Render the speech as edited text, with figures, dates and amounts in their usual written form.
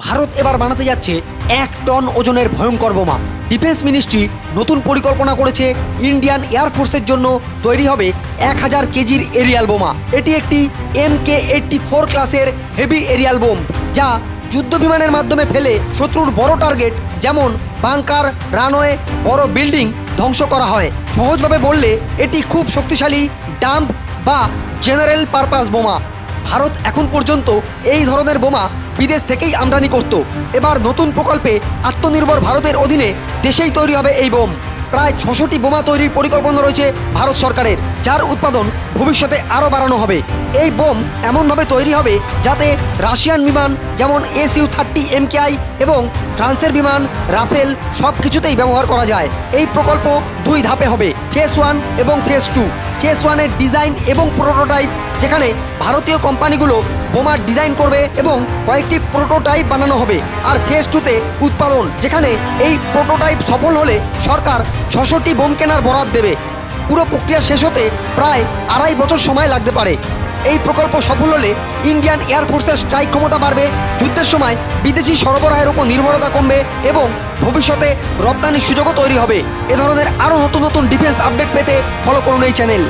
ভারত এবার বানাতে যাচ্ছে 1 টন ওজনের ভয়ঙ্কর বোমা। ডিফেন্স মিনিস্ট্রি নতুন পরিকল্পনা করেছে, ইন্ডিয়ান এয়ারফোর্সের জন্য তৈরি হবে 1000 কেজির এরিয়াল বোমা। এটি একটি MK-84 ক্লাসের হেভি এরিয়াল বোম, যা যুদ্ধ বিমানের মাধ্যমে ফেলে শত্রুর বড় টার্গেট যেমন বাংকার, রানওয়ে, বড় বিল্ডিং ধ্বংস করা হয়। সহজভাবে বললে এটি খুব শক্তিশালী ডাম্প বা জেনারেল পারপাস বোমা। ভারত এখন পর্যন্ত এই ধরনের বোমা বিদেশ থেকেই আমদানি করত। এবার নতুন প্রকল্পে আত্মনির্ভর ভারতের অধীনে দেশেই তৈরি হবে এই বোম। প্রায় 600টি বোমা তৈরির পরিকল্পনা রয়েছে ভারত সরকারের, যার উৎপাদন ভবিষ্যতে আরও বাড়ানো হবে। এই বোম এমনভাবে তৈরি হবে যাতে রাশিয়ান বিমান যেমন Su-30 MKI এবং ফ্রান্সের বিমান রাফেল সব কিছুতেই ব্যবহার করা যায়। এই প্রকল্প 2 ধাপে হবে, ফেজ 1 এবং ফেজ 2। ফেজ 1-এর ডিজাইন এবং প্রোটোটাইপ, যেখানে ভারতীয় কোম্পানিগুলো বোমার ডিজাইন করবে এবং কয়েকটি প্রোটোটাইপ বানানো হবে। আর ফেজ 2-তে উৎপাদন, যেখানে এই প্রোটোটাইপ সফল হলে সরকার 600টি বোম কেনার বরাদ দেবে। পুরো প্রক্রিয়া শেষ হতে প্রায় 2.5 বছর সময় লাগতে পারে। এই প্রকল্প সফল হলে ইন্ডিয়ান এয়ারফোর্সের স্ট্রাইক ক্ষমতা বাড়বে, যুদ্ধের সময় বিদেশি সরবরাহের উপর নির্ভরতা কমবে এবং ভবিষ্যতে রপ্তানির সুযোগও তৈরি হবে। এ ধরনের আরও নতুন নতুন ডিফেন্স আপডেট পেতে ফলো করুন এই চ্যানেল।